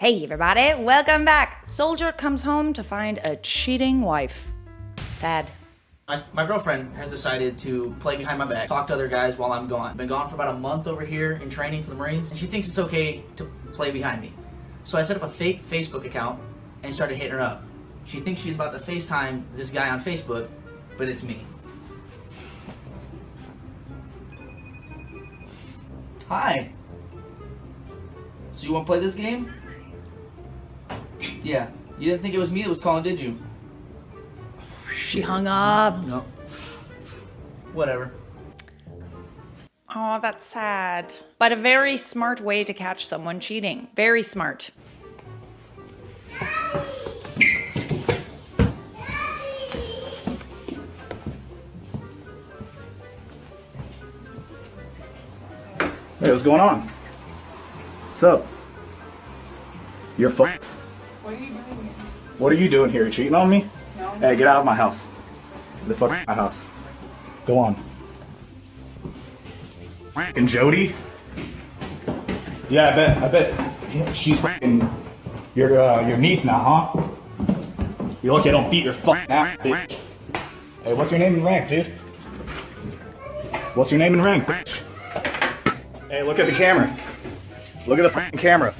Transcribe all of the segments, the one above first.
Hey everybody, welcome back. Soldier comes home to find a cheating wife. Sad. My girlfriend has decided to play behind my back, talk to other guys while I'm gone. Been gone for about a month over here in training for the Marines, and she thinks it's okay to play behind me. So I set up a fake Facebook account and started hitting her up. She thinks she's about to FaceTime this guy on Facebook, but it's me. Hi. So you want to play this game? Yeah. You didn't think it was me that was calling, did you? She hung up. No. Whatever. Oh, that's sad. But a very smart way to catch someone cheating. Very smart. Hey, what's going on? What's up? You're fucked. What are you doing here? What are you doing here? You cheating on me? No. Hey, get out of my house. Get the fuck out of my house. Go on. And Jody? Yeah, I bet she's fucking your niece now, huh? You're lucky I don't beat your fucking ass, bitch. Hey, what's your name and rank, dude? What's your name and rank, bitch? Hey, look at the camera. Look at the fucking camera.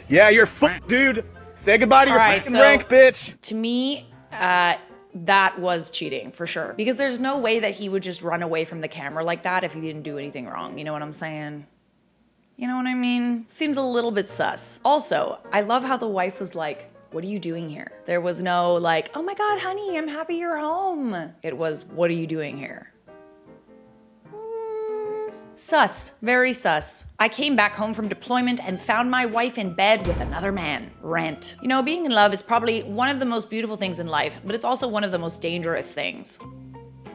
Yeah, you're fucked, dude. Say goodbye to your fucking rank, bitch. To me, that was cheating for sure. Because there's no way that he would just run away from the camera like that if he didn't do anything wrong. You know what I'm saying? You know what I mean? Seems a little bit sus. Also, I love how the wife was like, what are you doing here? There was no like, oh my God, honey, I'm happy you're home. It was, what are you doing here? Sus, very sus. I came back home from deployment and found my wife in bed with another man. Rant. You know, being in love is probably one of the most beautiful things in life, but it's also one of the most dangerous things.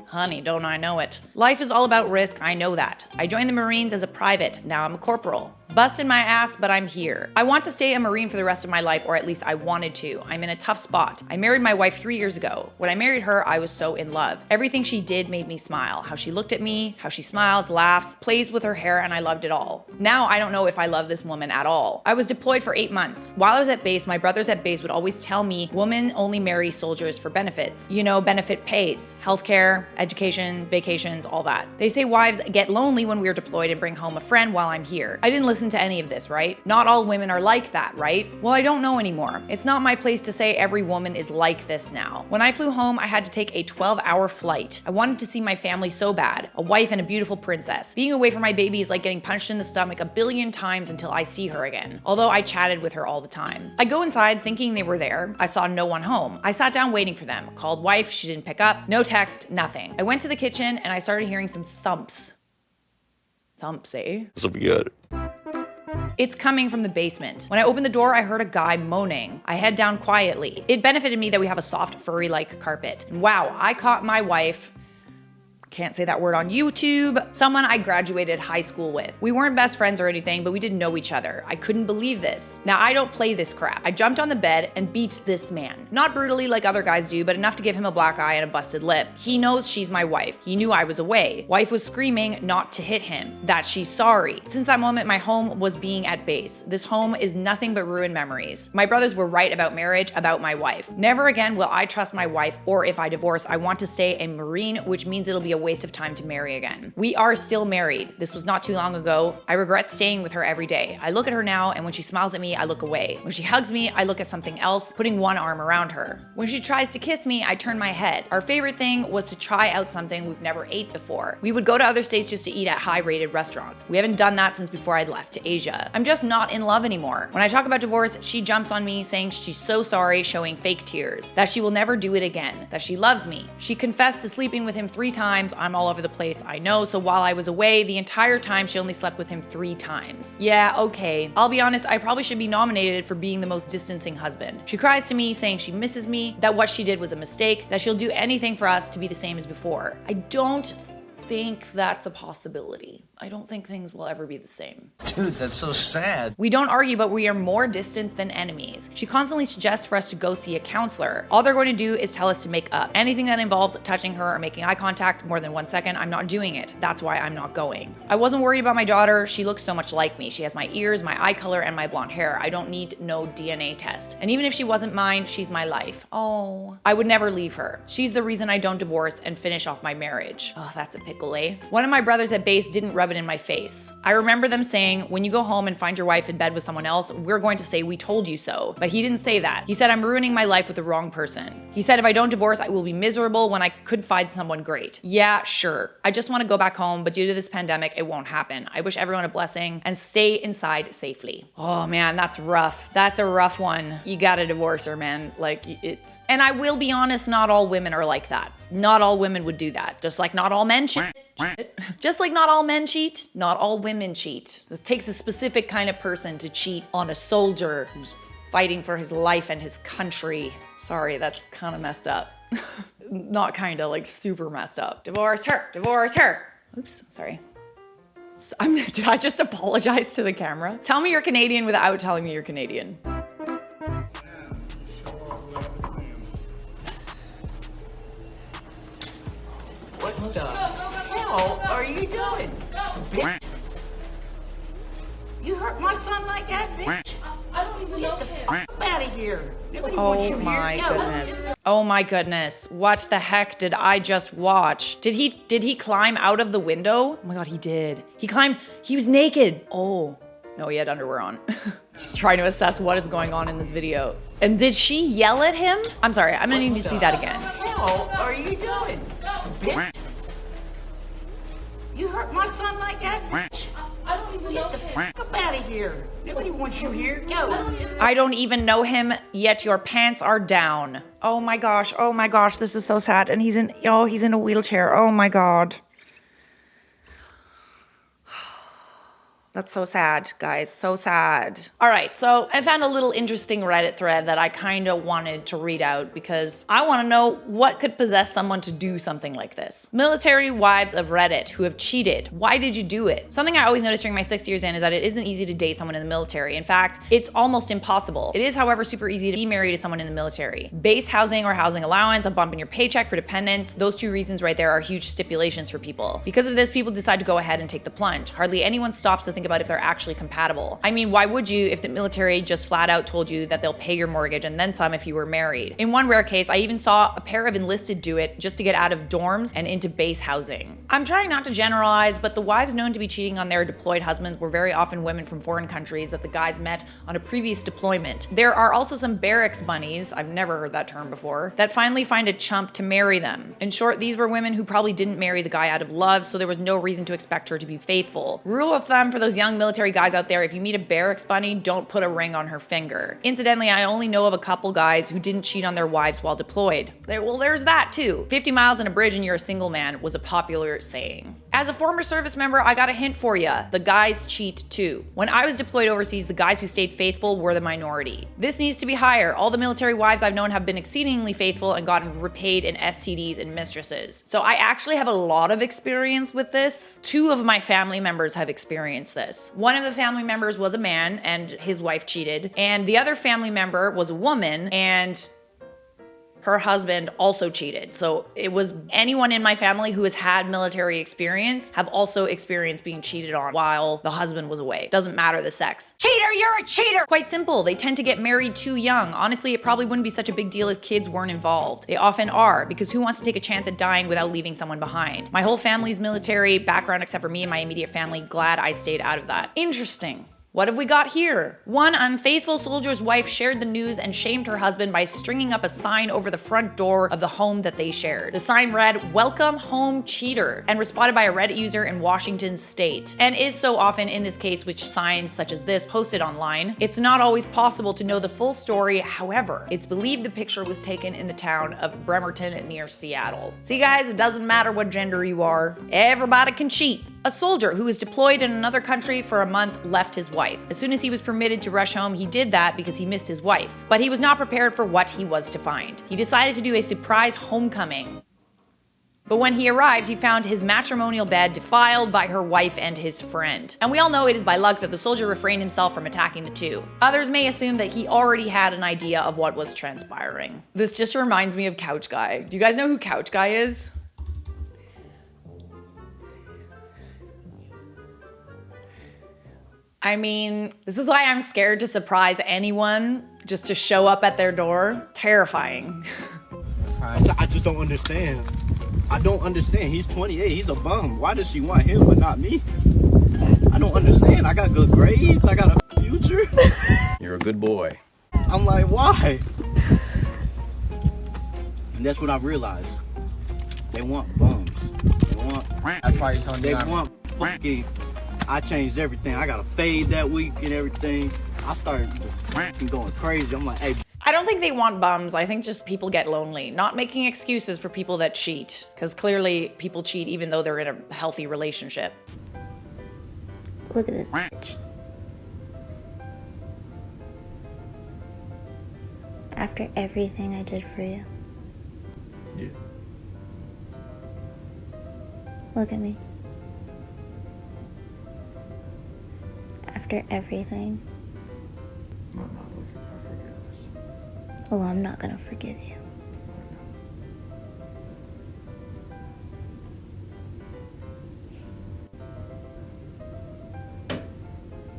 Honey, don't I know it? Life is all about risk, I know that. I joined the Marines as a private, now I'm a corporal. Busted my ass, but I'm here. I want to stay a Marine for the rest of my life, or at least I wanted to. I'm in a tough spot. I married my wife 3 years ago. When I married her, I was so in love. Everything she did made me smile. How she looked at me, how she smiles, laughs, plays with her hair, and I loved it all. Now I don't know if I love this woman at all. I was deployed for 8 months. While I was at base, my brothers at base would always tell me, women only marry soldiers for benefits. You know, benefit pays, healthcare, education, vacations, all that. They say wives get lonely when we're deployed and bring home a friend while I'm here. I didn't listen to any of this, right? Not all women are like that, right? Well, I don't know anymore. It's not my place to say every woman is like this now. When I flew home, I had to take a 12-hour flight. I wanted to see my family so bad, a wife and a beautiful princess. Being away from my baby is like getting punched in the stomach 1 billion times until I see her again, although I chatted with her all the time. I go inside thinking they were there. I saw no one home. I sat down waiting for them. Called wife, she didn't pick up. No text, nothing. I went to the kitchen and I started hearing some thumps. Thumps, eh? This'll be good. It's coming from the basement. When I opened the door, I heard a guy moaning. I head down quietly. It benefited me that we have a soft, furry-like carpet. And wow, I caught my wife, can't say that word on YouTube, someone I graduated high school with. We weren't best friends or anything, but we didn't know each other. I couldn't believe this. Now, I don't play this crap. I jumped on the bed and beat this man. Not brutally like other guys do, but enough to give him a black eye and a busted lip. He knows she's my wife. He knew I was away. Wife was screaming not to hit him, that she's sorry. Since that moment, my home was being at base. This home is nothing but ruined memories. My brothers were right about marriage, about my wife. Never again will I trust my wife, or if I divorce, I want to stay a Marine, which means it'll be a waste of time to marry again. We are still married. This was not too long ago. I regret staying with her every day. I look at her now, and when she smiles at me, I look away. When she hugs me, I look at something else, putting one arm around her. When she tries to kiss me, I turn my head. Our favorite thing was to try out something we've never ate before. We would go to other states just to eat at high-rated restaurants. We haven't done that since before I'd left to Asia. I'm just not in love anymore. When I talk about divorce, she jumps on me saying she's so sorry, showing fake tears, that she will never do it again, that she loves me. She confessed to sleeping with him 3 times. I'm all over the place, I know, so while I was away, the entire time she only slept with him 3 times. Yeah, okay. I'll be honest, I probably should be nominated for being the most distancing husband. She cries to me saying she misses me, that what she did was a mistake, that she'll do anything for us to be the same as before. I don't think that's a possibility. I don't think things will ever be the same. Dude, that's so sad. We don't argue, but we are more distant than enemies. She constantly suggests for us to go see a counselor. All they're going to do is tell us to make up. Anything that involves touching her or making eye contact more than 1 second, I'm not doing it. That's why I'm not going. I wasn't worried about my daughter. She looks so much like me. She has my ears, my eye color, and my blonde hair. I don't need no DNA test. And even if she wasn't mine, she's my life. Oh. I would never leave her. She's the reason I don't divorce and finish off my marriage. Oh, that's a pickle, eh? One of my brothers at base didn't rub it in my face. I remember them saying, when you go home and find your wife in bed with someone else, we're going to say we told you so. But he didn't say that. He said I'm ruining my life with the wrong person. He said if I don't divorce, I will be miserable when I could find someone great. Yeah, sure. I just want to go back home, but due to this pandemic, it won't happen. I wish everyone a blessing and stay inside safely. Oh man, that's rough. That's a rough one. You gotta divorce her, man. Like it's, and I will be honest, not all women are like that. Not all women would do that. Just like not all men cheat. Just like not all men cheat, not all women cheat. It takes a specific kind of person to cheat on a soldier who's fighting for his life and his country. Sorry, that's kind of messed up. Not kind of, like super messed up. Divorce her, divorce her. Oops, sorry. Did I just apologize to the camera? Tell me you're Canadian without telling me you're Canadian. What the hell are you doing? Bitch. You hurt my son like that, bitch? I don't even know him. Get out of here. Nobody wants you Oh here. my Go. goodness. Oh my goodness. What the heck did I just watch? Did he climb out of the window? Oh my god, he did. He was naked. Oh. No, he had underwear on. Just trying to assess what is going on in this video. And did she yell at him? I'm sorry, I'm gonna need to see that again. What the hell are you doing? Bitch. You hurt my son like that, bitch? I don't even know him. Get out of here. Nobody wants you here. Go. I don't even know him, yet your pants are down. Oh my gosh, this is so sad. And he's in a wheelchair. Oh my god. That's so sad, guys, so sad. All right, so I found a little interesting Reddit thread that I kind of wanted to read out because I want to know what could possess someone to do something like this. Military wives of Reddit who have cheated. Why did you do it? Something I always noticed during my 6 years in is that it isn't easy to date someone in the military. In fact, it's almost impossible. It is, however, super easy to be married to someone in the military. Base housing or housing allowance, a bump in your paycheck for dependents, those two reasons right there are huge stipulations for people. Because of this, people decide to go ahead and take the plunge. Hardly anyone stops to think about if they're actually compatible. I mean, why would you if the military just flat out told you that they'll pay your mortgage and then some if you were married? In one rare case, I even saw a pair of enlisted do it just to get out of dorms and into base housing. I'm trying not to generalize, but the wives known to be cheating on their deployed husbands were very often women from foreign countries that the guys met on a previous deployment. There are also some barracks bunnies, I've never heard that term before, that finally find a chump to marry them. In short, these were women who probably didn't marry the guy out of love, so there was no reason to expect her to be faithful. Rule of thumb for those young military guys out there, if you meet a barracks bunny, don't put a ring on her finger. Incidentally, I only know of a couple guys who didn't cheat on their wives while deployed. Well, there's that too. 50 miles in a bridge and you're a single man was a popular saying. As a former service member, I got a hint for you. The guys cheat too. When I was deployed overseas, the guys who stayed faithful were the minority. This needs to be higher. All the military wives I've known have been exceedingly faithful and gotten repaid in STDs and mistresses. So I actually have a lot of experience with this. 2 of my family members have experienced this. One of the family members was a man and his wife cheated, and the other family member was a woman and her husband also cheated. So it was anyone in my family who has had military experience have also experienced being cheated on while the husband was away. Doesn't matter the sex. Cheater, you're a cheater. Quite simple. They tend to get married too young. Honestly, it probably wouldn't be such a big deal if kids weren't involved. They often are, because who wants to take a chance at dying without leaving someone behind? My whole family's military background except for me and my immediate family. Glad I stayed out of that. Interesting. What have we got here? One unfaithful soldier's wife shared the news and shamed her husband by stringing up a sign over the front door of the home that they shared. The sign read, "Welcome home, cheater," and was spotted by a Reddit user in Washington state. And is so often in this case with signs such as this posted online. It's not always possible to know the full story. However, it's believed the picture was taken in the town of Bremerton near Seattle. See guys, it doesn't matter what gender you are. Everybody can cheat. A soldier who was deployed in another country for a month left his wife. As soon as he was permitted to rush home, he did that because he missed his wife. But he was not prepared for what he was to find. He decided to do a surprise homecoming. But when he arrived, he found his matrimonial bed defiled by her wife and his friend. And we all know it is by luck that the soldier refrained himself from attacking the two. Others may assume that he already had an idea of what was transpiring. This just reminds me of Couch Guy. Do you guys know who Couch Guy is? I mean, this is why I'm scared to surprise anyone just to show up at their door. Terrifying. I just don't understand. I don't understand. He's 28. He's a bum. Why does she want him but not me? I don't understand. I got good grades. I got a future. You're a good boy. I'm like, why? And that's what I realized. They want bums. They want. That's why he's on They want fucking. I changed everything. I got a fade that week and everything. I started just going crazy. I'm like, hey. I don't think they want bums. I think just people get lonely. Not making excuses for people that cheat. Because clearly people cheat even though they're in a healthy relationship. Look at this bitch. After everything I did for you. Yeah. Look at me. After everything. I'm not looking for forgiveness. Oh, I'm not gonna forgive you.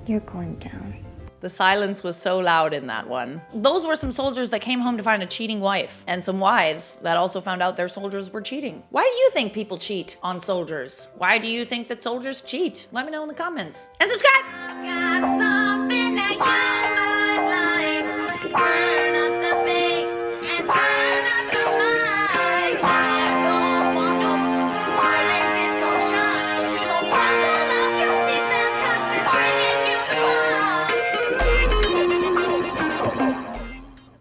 You're going down. The silence was so loud in that one. Those were some soldiers that came home to find a cheating wife, and some wives that also found out their soldiers were cheating. Why do you think people cheat on soldiers? Why do you think that soldiers cheat? Let me know in the comments. And subscribe! Got something that you might like.